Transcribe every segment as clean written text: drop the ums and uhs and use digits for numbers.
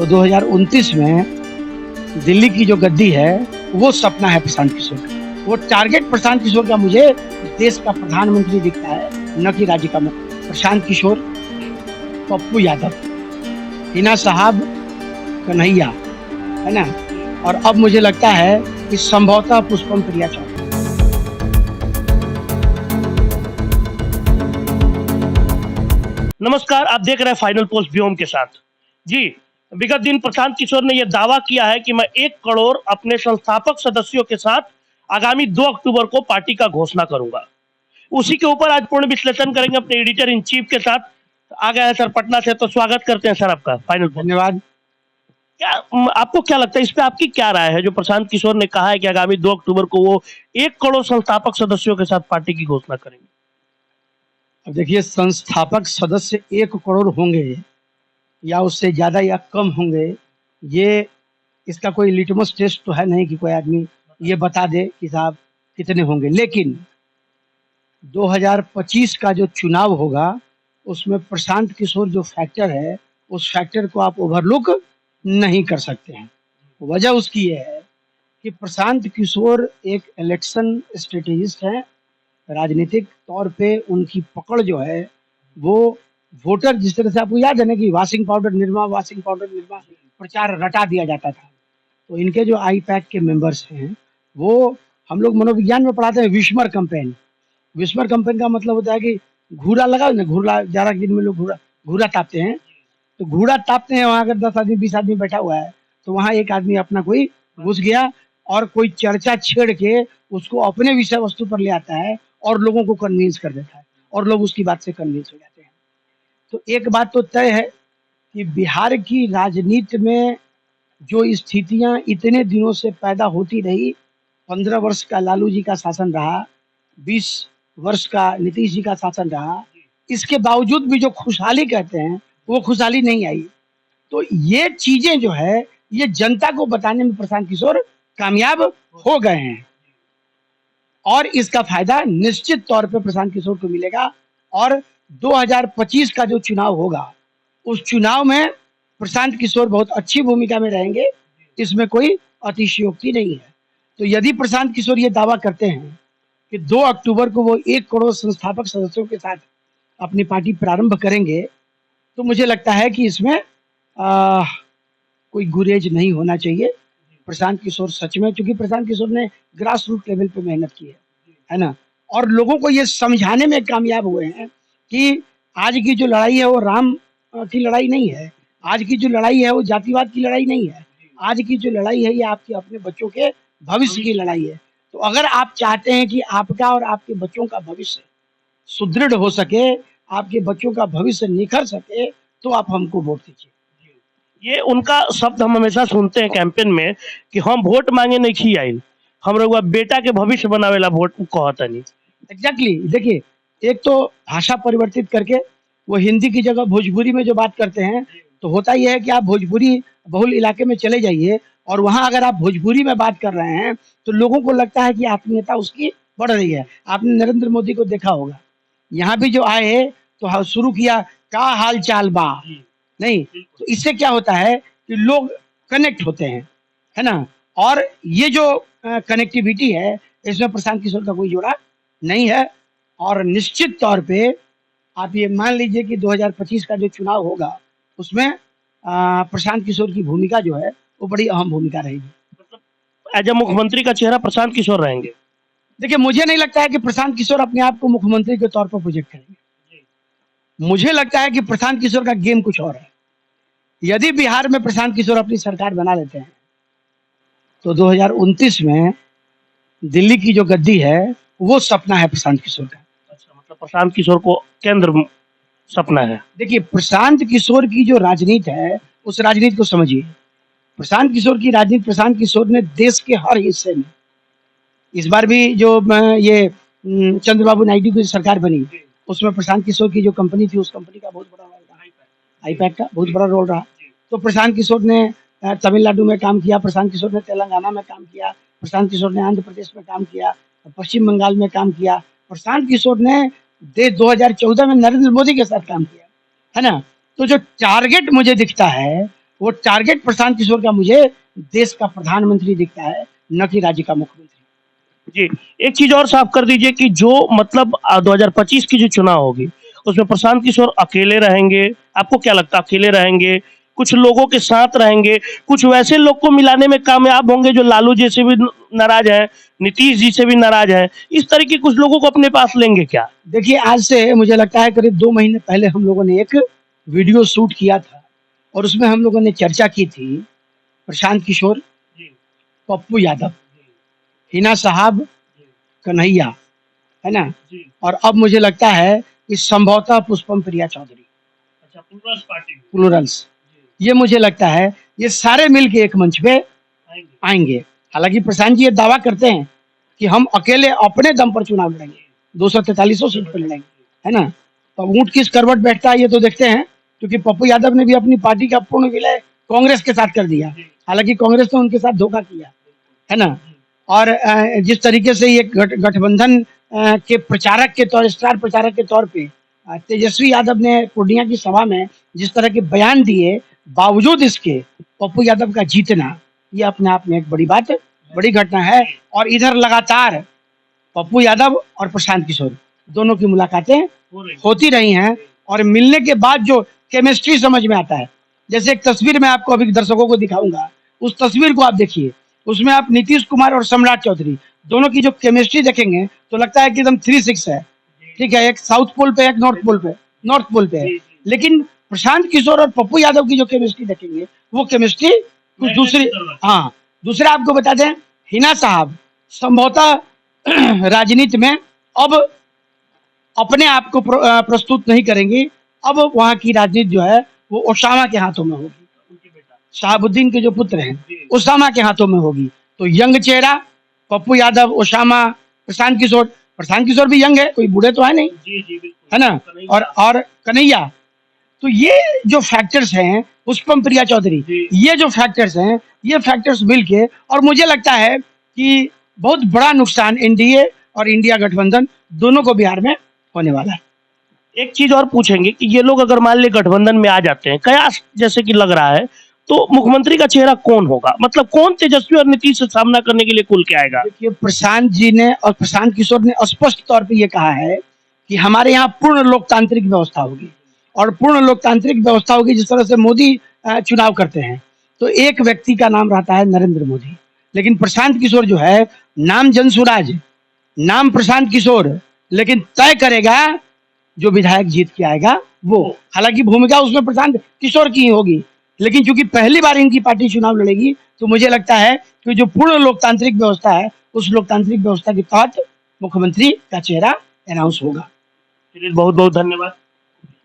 तो 2029 में दिल्ली की जो गद्दी है वो सपना है प्रशांत किशोर का। वो टारगेट प्रशांत किशोर का मुझे देश का प्रधानमंत्री दिखता है, न कि राज्य का मुख्य। प्रशांत किशोर, पप्पू यादव, हिना साहब, कन्हैया, है ना। और अब मुझे लगता है कि संभवतः पुष्पम प्रिया चौधरी। नमस्कार, आप देख रहे हैं फाइनल पोस्ट व्योम के साथ। जी, विगत दिन प्रशांत किशोर ने यह दावा किया है कि मैं 1 करोड़ अपने संस्थापक सदस्यों के साथ आगामी 2 अक्टूबर को पार्टी का घोषणा करूंगा। उसी के ऊपर आज पूर्ण विश्लेषण करेंगे अपने एडिटर इन चीफ के साथ। आ गए हैं सर पटना से, तो स्वागत करते हैं सर आपका फाइनल पोस्ट। धन्यवाद। आपको क्या लगता है, इस पे आपकी क्या राय है जो प्रशांत किशोर ने कहा है कि आगामी 2 अक्टूबर को वो 1 करोड़ संस्थापक सदस्यों के साथ पार्टी की घोषणा करेंगे? अब देखिए, संस्थापक सदस्य 1 करोड़ होंगे या उससे ज्यादा या कम होंगे, ये इसका कोई लिटमस टेस्ट तो है नहीं कि कोई आदमी ये बता दे कि साहब कितने होंगे। लेकिन 2025 का जो चुनाव होगा उसमें प्रशांत किशोर जो फैक्टर है, उस फैक्टर को आप ओवरलुक नहीं कर सकते हैं। वजह उसकी ये है कि प्रशांत किशोर एक इलेक्शन स्ट्रेटेजिस्ट हैं। राजनीतिक तौर पे उनकी पकड़ जो है वो वोटर, जिस तरह से आपको याद है ना कि वाशिंग पाउडर निर्मा प्रचार रटा दिया जाता था, तो इनके जो आई पैक के मेंबर्स हैं वो, हम लोग मनोविज्ञान में पढ़ाते हैं विस्मर कैंपेन। विस्मर कैंपेन का मतलब होता है कि घूरा लगाओ ना, घूरा जाड़ा के दिन में लोग घूरा घूरा तापते हैं, तो घूरा तापते हैं, वहां अगर 10 आदमी 20 आदमी बैठा हुआ है तो वहां एक आदमी अपना कोई घुस गया और कोई चर्चा छेड़ के उसको अपने विषय वस्तु पर ले आता है और लोगों को कन्विंस कर देता है और लोग उसकी बात से कन्विंस हो जाते हैं। तो एक बात तो तय है कि बिहार की राजनीति में जो स्थितियां इतने दिनों से पैदा होती रही, 15 वर्ष का लालू जी का शासन रहा, 20 वर्ष का नीतीश जी का शासन रहा, इसके बावजूद भी जो खुशहाली कहते हैं वो खुशहाली नहीं आई। तो ये चीजें जो है ये जनता को बताने में प्रशांत किशोर कामयाब हो गए हैं और इसका फायदा निश्चित तौर पे प्रशांत किशोर को मिलेगा। और 2025 का जो चुनाव होगा उस चुनाव में प्रशांत किशोर बहुत अच्छी भूमिका में रहेंगे, इसमें कोई अतिशयोक्ति नहीं है। तो यदि प्रशांत किशोर ये दावा करते हैं कि 2 अक्टूबर को वो 1 करोड़ संस्थापक सदस्यों के साथ अपनी पार्टी प्रारंभ करेंगे, तो मुझे लगता है कि इसमें कोई गुरेज नहीं होना चाहिए। प्रशांत किशोर सच में, क्योंकि प्रशांत किशोर ने ग्रास रूट लेवल पे मेहनत की है ना, और लोगों को ये समझाने में कामयाब हुए हैं कि आज की जो लड़ाई है वो राम की लड़ाई नहीं है, आज की जो लड़ाई है वो जातिवाद की लड़ाई नहीं है, आज की जो लड़ाई है ये आपके अपने बच्चों के भविष्य की लड़ाई है। तो अगर आप चाहते हैं कि आपका और आपके बच्चों का भविष्य सुदृढ़ हो सके, आपके बच्चों का भविष्य निखर सके, तो आप हमको वोट दीजिए। ये उनका शब्द हम हमेशा सुनते हैं कैंपेन में कि हम वोट मांगे नहीं खी आइल, हम लोग बेटा के भविष्य बनावेला वोट कहता नहीं। एग्जैक्टली। देखिए, एक तो भाषा परिवर्तित करके वो हिंदी की जगह भोजपुरी में जो बात करते हैं, तो होता यह है कि आप भोजपुरी बहुल इलाके में चले जाइए और वहां अगर आप भोजपुरी में बात कर रहे हैं तो लोगों को लगता है कि आत्मीयता उसकी बढ़ रही है। आपने नरेंद्र मोदी को देखा होगा, यहाँ भी जो आए तो शुरू किया का हाल चाल बा, नहीं, तो इससे क्या होता है कि लोग कनेक्ट होते हैं, है ना। और ये जो कनेक्टिविटी है इसमें प्रशांत किशोर का कोई जोड़ा नहीं है। और निश्चित तौर पे आप ये मान लीजिए कि 2025 का जो चुनाव होगा उसमें प्रशांत किशोर की भूमिका जो है वो बड़ी अहम भूमिका रहेगी। मतलब एज ए मुख्यमंत्री का चेहरा प्रशांत किशोर रहेंगे? देखिए, मुझे नहीं लगता है कि प्रशांत किशोर अपने आप को मुख्यमंत्री के तौर पर प्रोजेक्ट करेंगे। मुझे लगता है कि प्रशांत किशोर का गेम कुछ और है। यदि बिहार में प्रशांत किशोर अपनी सरकार बना लेते हैं तो 2029 में दिल्ली की जो गद्दी है वो सपना है प्रशांत किशोर का। अच्छा, मतलब प्रशांत किशोर को केंद्र सपना है। देखिए, प्रशांत किशोर की जो राजनीति है उस राजनीति को समझिए। प्रशांत किशोर की राजनीति, प्रशांत किशोर ने देश के हर हिस्से में, इस बार भी जो ये चंद्रबाबू नायडू की सरकार बनी उसमें प्रशांत किशोर की जो कंपनी थी उस कंपनी का बहुत बड़ा रोल रहा, आईपैक का बहुत बड़ा रोल रहा। तो प्रशांत किशोर ने तमिलनाडु में काम किया, प्रशांत किशोर ने तेलंगाना में काम किया, प्रशांत किशोर ने आंध्र प्रदेश में काम किया, पश्चिम बंगाल में काम किया। प्रशांत किशोर ने 2014 में नरेंद्र मोदी के साथ काम किया, है ना। तो जो टारगेट मुझे दिखता है वो टारगेट प्रशांत किशोर का मुझे देश का प्रधानमंत्री दिखता है, न कि राज्य का मुख्यमंत्री। जी, एक चीज और साफ कर दीजिए कि जो मतलब 2025 की जो चुनाव होगी उसमें प्रशांत किशोर अकेले रहेंगे, आपको क्या लगता है अकेले रहेंगे, कुछ लोगों के साथ रहेंगे, कुछ वैसे लोग को मिलाने में कामयाब होंगे जो लालू जी से भी नाराज हैं, नीतीश जी से भी नाराज हैं, इस तरह के कुछ लोगों को अपने पास लेंगे क्या? देखिए, आज से मुझे लगता है करीब 2 महीने पहले हम लोगों ने एक वीडियो शूट किया था और उसमें हम लोगों ने चर्चा की थी प्रशांत किशोर, जी, पप्पू यादव, जी, हिना साहब, जी, कन्हैया, है ना? जी। और अब मुझे लगता है कि संभवतः पुष्पम प्रिया चौधरी, अच्छा, प्लूरल्स पार्टी में। प्लूरल्स, जी, ये मुझे लगता है ये सारे मिलके एक मंच पे आएंगे। आएंगे। हालांकि प्रशांत जी ये दावा करते हैं कि हम अकेले अपने दम पर चुनाव लड़ेंगे, 243 सीट पर लड़ेंगे, है ना? तो ऊंट किस करवट बैठता है ये तो देखते हैं, क्योंकि पप्पू यादव ने भी अपनी पार्टी का पूर्ण विलय कांग्रेस के साथ कर दिया। हालांकि कांग्रेस ने उनके साथ धोखा किया, है ना? और जिस तरीके से ये गठबंधन के प्रचारक के तौर, स्टार प्रचारक के तौर पे तेजस्वी यादव ने पूर्णिया की सभा में जिस तरह के बयान दिए, बावजूद इसके पप्पू यादव का जीतना, ये अपने आप में एक बड़ी बात, बड़ी घटना है। और इधर लगातार पप्पू यादव और प्रशांत किशोर दोनों की मुलाकातें होती रही हैं और मिलने के बाद जो केमिस्ट्री समझ में आता है, जैसे एक तस्वीर मैं आपको अभी दर्शकों को दिखाऊंगा, उस तस्वीर को आप देखिए, उसमें आप नीतीश कुमार और सम्राट चौधरी दोनों की जो केमिस्ट्री देखेंगे तो लगता है कि एकदम 3-6 है। ठीक है, एक साउथ पोल पे, एक नॉर्थ पोल पे है। लेकिन प्रशांत किशोर और पप्पू यादव की जो केमिस्ट्री देखेंगे वो केमिस्ट्री कुछ दूसरी। हाँ, दूसरा आपको बता दें, हिना साहब संभवतः राजनीति में अब अपने आप को प्रस्तुत नहीं करेंगी। अब वहाँ की राजनीति जो है वो ओसामा के हाथों में होगी, शहाबुद्दीन के जो पुत्र हैं ओसामा के हाथों में होगी। तो यंग चेहरा पप्पू यादव, ओसामा, प्रशांत किशोर भी यंग है, कोई बूढ़े तो है नहीं, है ना? और कन्हैया, तो ये जो फैक्टर्स हैं, पुष्पम प्रिया चौधरी, ये जो फैक्टर्स हैं, ये फैक्टर्स मिलके, और मुझे लगता है कि बहुत बड़ा नुकसान एनडीए और इंडिया गठबंधन दोनों को बिहार में होने वाला है। एक चीज और पूछेंगे कि ये लोग अगर मान ले गठबंधन में आ जाते हैं, कयास जैसे कि लग रहा है, तो मुख्यमंत्री का चेहरा कौन होगा? मतलब कौन तेजस्वी और नीतीश से सामना करने के लिए खुल के आएगा? देखिए, प्रशांत जी ने और प्रशांत किशोर ने स्पष्ट तौर पे ये कहा है कि हमारे यहाँ पूर्ण लोकतांत्रिक व्यवस्था होगी, और पूर्ण लोकतांत्रिक व्यवस्था होगी जिस तरह से मोदी चुनाव करते हैं, तो एक व्यक्ति का नाम रहता है नरेंद्र मोदी। लेकिन प्रशांत किशोर जो है, नाम जनसुराज, नाम प्रशांत किशोर, लेकिन तय करेगा जो विधायक जीत के आएगा वो। हालांकि भूमिका उसमें प्रशांत किशोर की ही होगी, लेकिन चूंकि पहली बार इनकी पार्टी चुनाव लड़ेगी तो मुझे लगता है कि जो पूर्ण लोकतांत्रिक व्यवस्था है, उस लोकतांत्रिक व्यवस्था के तहत मुख्यमंत्री का चेहरा अनाउंस होगा। बहुत बहुत धन्यवाद।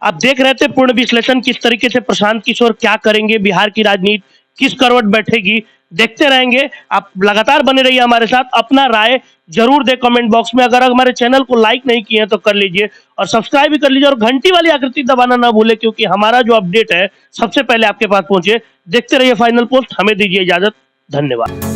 आप देख रहे थे पूर्ण विश्लेषण, किस तरीके से प्रशांत किशोर क्या करेंगे, बिहार की राजनीति किस करवट बैठेगी, देखते रहेंगे। आप लगातार बने रहिए हमारे साथ, अपना राय जरूर दे कमेंट बॉक्स में। अगर हमारे चैनल को लाइक नहीं किए हैं तो कर लीजिए और सब्सक्राइब भी कर लीजिए, और घंटी वाली आकृति दबाना ना भूले, क्योंकि हमारा जो अपडेट है सबसे पहले आपके पास पहुंचे। देखते रहिए फाइनल पोस्ट, हमें दीजिए इजाजत, धन्यवाद।